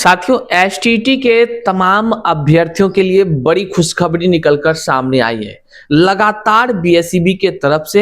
साथियों, एसटीटी के तमाम अभ्यर्थियों के लिए बड़ी खुशखबरी निकलकर सामने आई है। लगातार बीएसईबी के तरफ से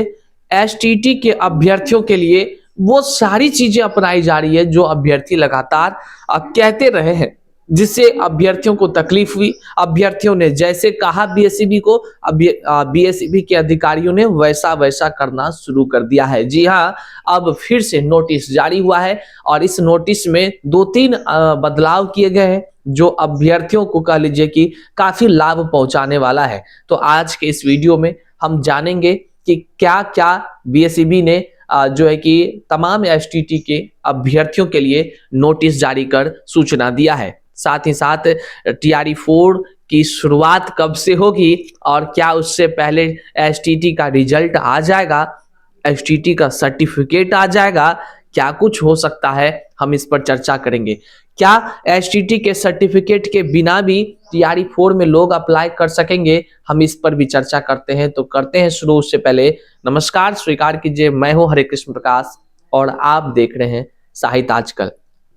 एसटीटी के अभ्यर्थियों के लिए वो सारी चीजें अपनाई जा रही है जो अभ्यर्थी लगातार कहते रहे हैं, जिससे अभ्यर्थियों को तकलीफ हुई। अभ्यर्थियों ने जैसे कहा बीएसईबी को, बीएसईबी के अधिकारियों ने वैसा वैसा करना शुरू कर दिया है। जी हाँ, अब फिर से नोटिस जारी हुआ है और इस नोटिस में 2-3 बदलाव किए गए हैं जो अभ्यर्थियों को कह लीजिए कि काफी लाभ पहुंचाने वाला है। तो आज के इस वीडियो में हम जानेंगे कि क्या क्या बीएसईबी ने जो है कि तमाम एसटीटी के अभ्यर्थियों के लिए नोटिस जारी कर सूचना दिया है। साथ ही साथ टीआरई 4 की शुरुआत कब से होगी और क्या उससे पहले एसटीटी का रिजल्ट आ जाएगा, एसटीटी का सर्टिफिकेट आ जाएगा, क्या कुछ हो सकता है, हम इस पर चर्चा करेंगे। क्या एसटीटी के सर्टिफिकेट के बिना भी टीआरई 4 में लोग अप्लाई कर सकेंगे, हम इस पर भी चर्चा करते हैं। तो करते हैं शुरू। उससे पहले नमस्कार स्वीकार कीजिए, मैं हूं हरे कृष्ण प्रकाश और आप देख रहे हैं साहित्य आजकल।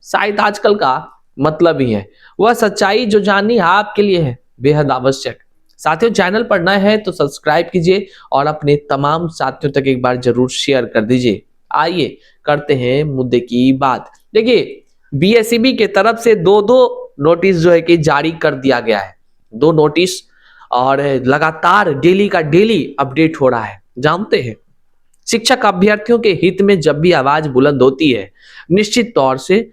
साहित्य आजकल का मतलब ही है वह सच्चाई जो जाननी आपके लिए है बेहद आवश्यक। साथियों, चैनल पर नए हैं तो सब्सक्राइब कीजिए और अपने तमाम साथियों तक एक बार जरूर शेयर कर दीजिए। आइए करते हैं मुद्दे की बात। देखिए, बीएसईबी के तरफ से दो नोटिस जो है कि जारी कर दिया गया है। 2 नोटिस और लगातार डेली का डेली अपडेट हो रहा है। जानते हैं, शिक्षक अभ्यर्थियों के हित में जब भी आवाज बुलंद होती है, निश्चित तौर से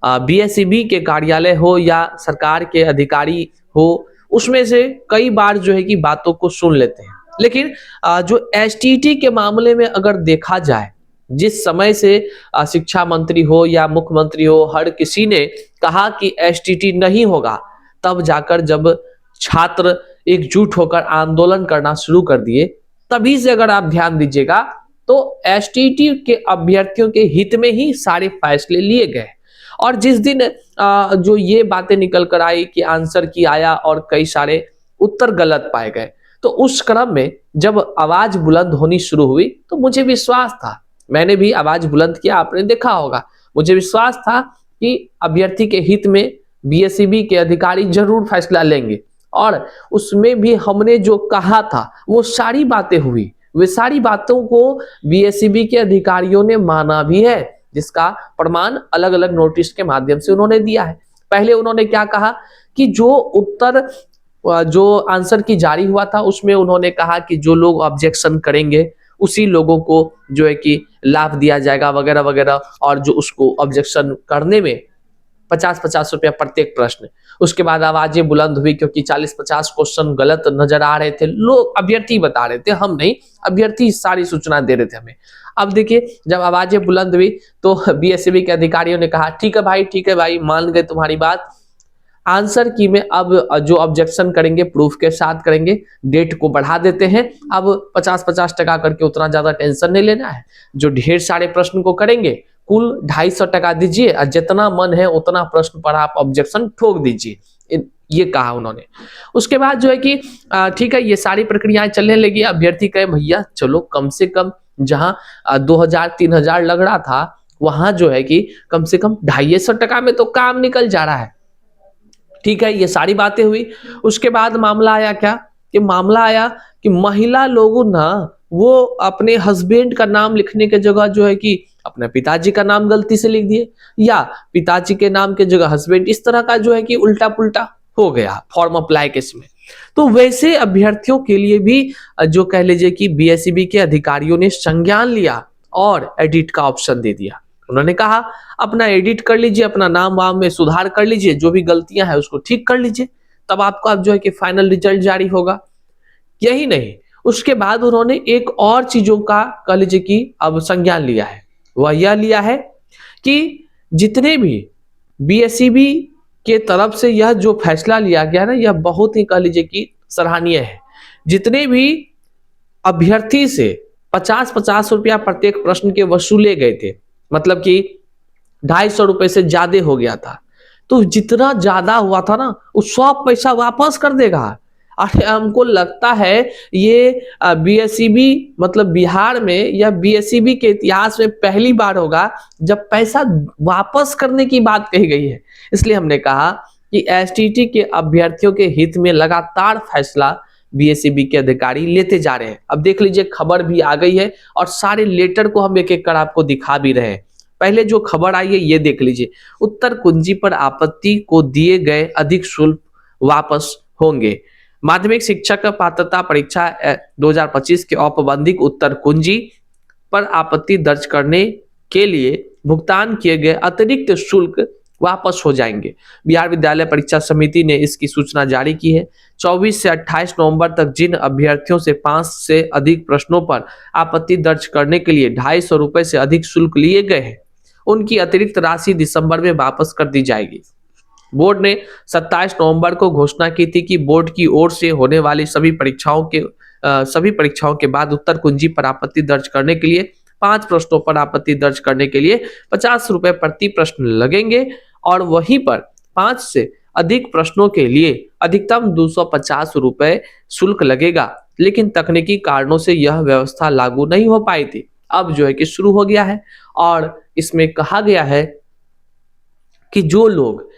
बीएसईबी के कार्यालय हो या सरकार के अधिकारी हो, उसमें से कई बार जो है कि बातों को सुन लेते हैं। लेकिन जो एसटीटी के मामले में अगर देखा जाए, जिस समय से शिक्षा मंत्री हो या मुख्यमंत्री हो, हर किसी ने कहा कि एसटीटी नहीं होगा, तब जाकर जब छात्र एकजुट होकर आंदोलन करना शुरू कर दिए, तभी से अगर आप ध्यान दीजिएगा तो एसटीटी के अभ्यर्थियों के हित में ही सारे फैसले लिए गए। और जिस दिन जो ये बातें निकल कर आई कि आंसर की आया और कई सारे उत्तर गलत पाए गए, तो उस क्रम में जब आवाज बुलंद होनी शुरू हुई तो मुझे विश्वास था, मैंने भी आवाज बुलंद किया, आपने देखा होगा, मुझे विश्वास था कि अभ्यर्थी के हित में बीएसईबी के अधिकारी जरूर फैसला लेंगे। और उसमें भी हमने जो कहा था वो सारी बातें हुई, वे सारी बातों को बीएसईबी के अधिकारियों ने माना भी है, जिसका प्रमाण अलग अलग नोटिस के माध्यम से उन्होंने दिया है। पहले उन्होंने क्या कहा कि जो आंसर की जारी हुआ था उसमें उन्होंने कहा कि जो लोग ऑब्जेक्शन करेंगे उसी लोगों को जो है कि लाभ दिया जाएगा वगैरह वगैरह, और जो उसको ऑब्जेक्शन करने में 50-50 रुपया प्रत्येक प्रश्न। उसके बाद आवाजें बुलंद हुई क्योंकि 40-50 क्वेश्चन गलत नजर आ रहे थे। लोग, अभ्यर्थी बता रहे थे, हम नहीं, अभ्यर्थी सारी सूचना दे रहे थे हमें। अब देखिए, जब आवाजें बुलंद हुई तो बीएसईबी के अधिकारियों ने कहा ठीक है भाई, मान गए तुम्हारी बात, आंसर की में अब जो ऑब्जेक्शन करेंगे प्रूफ के साथ करेंगे, डेट को बढ़ा देते हैं। अब 50-50 टका करके उतना ज्यादा टेंशन नहीं लेना है, जो ढेर सारे प्रश्न को करेंगे कुल 250 टका दीजिए और जितना मन है उतना प्रश्न पर आप ऑब्जेक्शन ठोक दीजिए, ये कहा उन्होंने। उसके बाद जो है कि ठीक है, ये सारी प्रक्रियाएं चलने लगी। अभ्यर्थी कहे भैया चलो, कम से कम जहां 2000-3000 लग रहा था वहां जो है कि कम से कम 250 टका में तो काम निकल जा रहा है। ठीक है, ये सारी बातें हुई। उसके बाद मामला आया क्या कि महिला लोगों ना वो अपने हस्बैंड का नाम लिखने के जगह जो है कि अपने पिताजी का नाम गलती से लिख दिए, या पिताजी के नाम के जगह हस्बैंड, इस तरह का जो है कि उल्टा पुल्टा हो गया फॉर्म अप्लाई केस में। तो वैसे अभ्यर्थियों के लिए भी जो कह लीजिए कि बीएसईबी के अधिकारियों ने संज्ञान लिया और एडिट का ऑप्शन दे दिया। उन्होंने कहा अपना एडिट कर लीजिए, अपना नाम वाम में सुधार कर लीजिए, जो भी गलतियां हैं उसको ठीक कर लीजिए, तब आपको अब जो है कि फाइनल रिजल्ट जारी होगा। यही नहीं, उसके बाद उन्होंने एक और चीजों का कह लीजिए कि अब संज्ञान लिया है। वह यह लिया है कि जितने भी बीएसईबी के तरफ से यह जो फैसला लिया गया ना, यह बहुत ही कह लीजिए कि सराहनीय है। जितने भी अभ्यर्थी से 50-50 रुपया प्रत्येक प्रश्न के वसूले गए थे, मतलब कि 250 रुपए से ज्यादा हो गया था, तो जितना ज्यादा हुआ था ना, वो सब पैसा वापस कर देगा। और हमको लगता है ये बीएसईबी मतलब बिहार में या बीएसईबी के इतिहास में पहली बार होगा जब पैसा वापस करने की बात कही गई है। इसलिए हमने कहा कि एसटीटी के अभ्यर्थियों के हित में लगातार फैसला बीएसईबी के अधिकारी लेते जा रहे हैं। अब देख लीजिए, खबर भी आ गई है और सारे लेटर को हम एक एक कर आपको दिखा भी रहे हैं। पहले जो खबर आई है ये देख लीजिए, उत्तर कुंजी पर आपत्ति को दिए गए अधिक शुल्क वापस होंगे। माध्यमिक शिक्षक पात्रता परीक्षा 2025 के औपबंधिक उत्तर कुंजी पर आपत्ति दर्ज करने के लिए भुगतान किए गए अतिरिक्त शुल्क वापस हो जाएंगे। बिहार विद्यालय परीक्षा समिति ने इसकी सूचना जारी की है। 24 से 28 नवंबर तक जिन अभ्यर्थियों से 5 से अधिक प्रश्नों पर आपत्ति दर्ज करने के लिए 250 रुपए से अधिक शुल्क लिए गए हैं, उनकी अतिरिक्त राशि दिसंबर में वापस कर दी जाएगी। बोर्ड ने 27 नवंबर को घोषणा की थी कि बोर्ड की ओर से होने वाली सभी परीक्षाओं के बाद उत्तर कुंजी पर आपत्ति दर्ज करने के लिए 5 प्रश्नों पर आपत्ति दर्ज करने के लिए 50 रुपए प्रति प्रश्न लगेंगे और वहीं पर 5 से अधिक प्रश्नों के लिए अधिकतम 250 रुपए शुल्क लगेगा। लेकिन तकनीकी कारणों से यह व्यवस्था लागू नहीं हो पाई थी। अब जो है कि शुरू हो गया है और इसमें कहा गया है कि जो लोग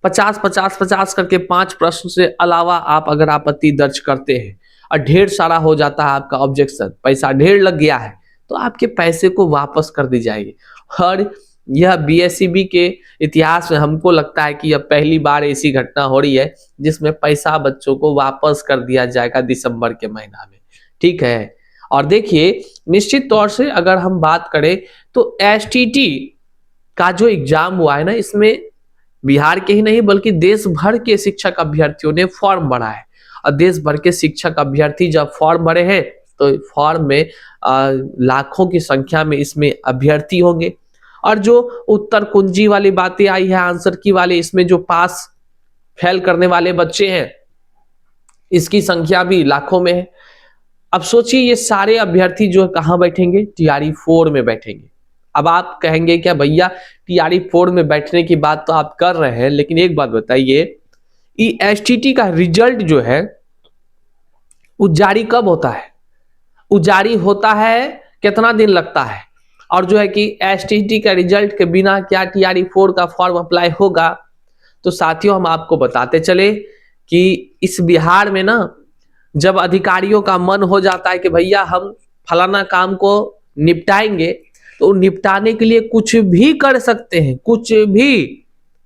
50-50-50 करके 5 प्रश्न से अलावा आप अगर आपत्ति दर्ज करते हैं और ढेर सारा हो जाता है आपका ऑब्जेक्शन, पैसा ढेर लग गया है, तो आपके पैसे को वापस कर दी जाएगी। और यह बीएसईबी के इतिहास में हमको लगता है कि यह पहली बार ऐसी घटना हो रही है जिसमें पैसा बच्चों को वापस कर दिया जाएगा दिसंबर के महीना में। ठीक है, और देखिए निश्चित तौर से अगर हम बात करें तो एसटीटी का जो एग्जाम हुआ है ना, इसमें बिहार के ही नहीं बल्कि देश भर के शिक्षक अभ्यर्थियों ने फॉर्म भरा है। और देश भर के शिक्षक अभ्यर्थी जब फॉर्म भरे हैं तो फॉर्म में लाखों की संख्या में इसमें अभ्यर्थी होंगे। और जो उत्तर कुंजी वाली बातें आई है आंसर की वाले, इसमें जो पास फेल करने वाले बच्चे हैं इसकी संख्या भी लाखों में है। अब सोचिए ये सारे अभ्यर्थी जो कहाँ बैठेंगे, टीआरई 4 में बैठेंगे। अब आप कहेंगे क्या भैया टीआरई 4 में बैठने की बात तो आप कर रहे हैं, लेकिन एक बात बताइए, एसटीटी का रिजल्ट जो है वो जारी कब होता है? वो जारी होता है कितना दिन लगता है? और जो है कि एसटीटी का रिजल्ट के बिना क्या टीआरई 4 का फॉर्म अप्लाई होगा? तो साथियों हम आपको बताते चले कि इस बिहार में ना जब अधिकारियों का मन हो जाता है कि भैया हम फलाना काम को निपटाएंगे, तो निपटाने के लिए कुछ भी कर सकते हैं।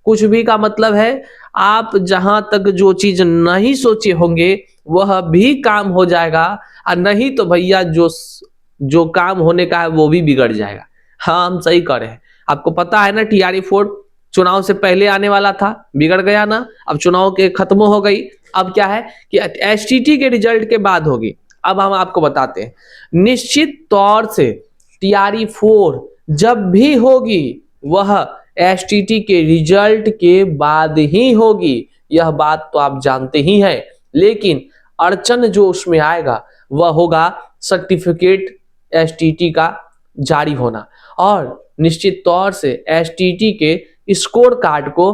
कुछ भी का मतलब है आप जहां तक जो चीज नहीं सोचे होंगे वह भी काम हो जाएगा, और नहीं तो भैया जो काम होने का है वो भी बिगड़ जाएगा। हाँ, हम सही कह रहे हैं। आपको पता है ना टीआरई 4 चुनाव से पहले आने वाला था, बिगड़ गया ना। अब चुनाव के खत्म हो गई, अब क्या है कि एसटीटी के रिजल्ट के बाद होगी। अब हम आपको बताते हैं, निश्चित तौर से टीआरई 4 जब भी होगी वह एसटीटी के रिजल्ट के बाद ही होगी। यह बात तो आप जानते ही हैं, लेकिन अड़चन जो उसमें आएगा वह होगा सर्टिफिकेट एसटीटी का जारी होना। और निश्चित तौर से एसटीटी के स्कोर कार्ड को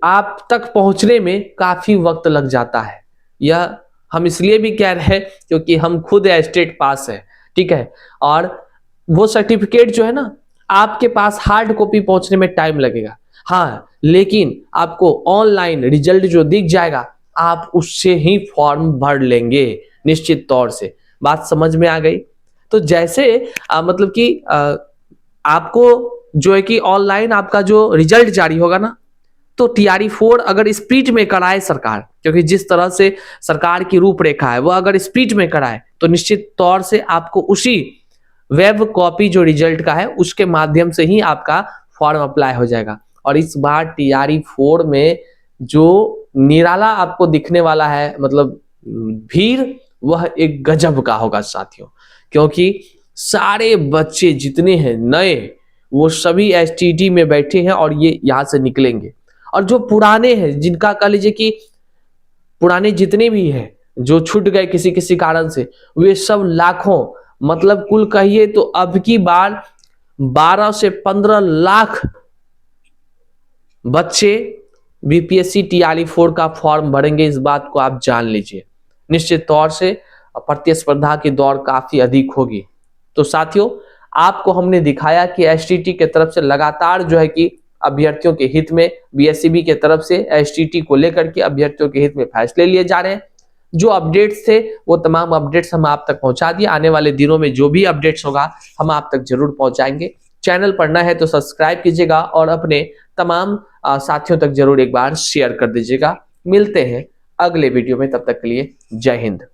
आप तक पहुंचने में काफी वक्त लग जाता है। यह हम इसलिए भी कह रहे हैं क्योंकि हम खुद स्टेट पास है, ठीक है। और वो सर्टिफिकेट जो है ना, आपके पास हार्ड कॉपी पहुंचने में टाइम लगेगा, हाँ, लेकिन आपको ऑनलाइन रिजल्ट जो दिख जाएगा आप उससे ही फॉर्म भर लेंगे निश्चित तौर से। बात समझ में आ गई? तो जैसे मतलब कि आपको जो है कि ऑनलाइन आपका जो रिजल्ट जारी होगा ना, तो टीआरई 4 अगर स्पीड में कराए सरकार, क्योंकि जिस तरह से सरकार की रूपरेखा है वह अगर स्पीड में कराए तो निश्चित तौर से आपको उसी वेब कॉपी जो रिजल्ट का है उसके माध्यम से ही आपका फॉर्म अप्लाई हो जाएगा। और इस बार टीआरई 4 में जो निराला आपको दिखने वाला है, मतलब भीड़, वह एक गजब का होगा साथियों, क्योंकि सारे बच्चे जितने हैं नए वो सभी एसटीटी में बैठे हैं और ये यहाँ से निकलेंगे। और जो पुराने हैं, जिनका कह लीजिए कि पुराने जितने भी हैं जो छूट गए किसी किसी कारण से, वे सब लाखों, मतलब कुल कहिए तो अब की बार 12 से 15 लाख बच्चे बीपीएससी टीआरई 4 का फॉर्म भरेंगे, इस बात को आप जान लीजिए। निश्चित तौर से प्रतिस्पर्धा की दौड़ काफी अधिक होगी। तो साथियों, आपको हमने दिखाया कि एसटीटी के तरफ से लगातार जो है कि अभ्यर्थियों के हित में, बीएसईबी के तरफ से एसटीटी को लेकर के अभ्यर्थियों के हित में फैसले लिए जा रहे हैं। जो अपडेट्स थे वो तमाम अपडेट्स हम आप तक पहुंचा दिए। आने वाले दिनों में जो भी अपडेट्स होगा हम आप तक जरूर पहुंचाएंगे। चैनल पर नए है तो सब्सक्राइब कीजिएगा और अपने तमाम साथियों तक जरूर एक बार शेयर कर दीजिएगा। मिलते हैं अगले वीडियो में, तब तक के लिए जय हिंद।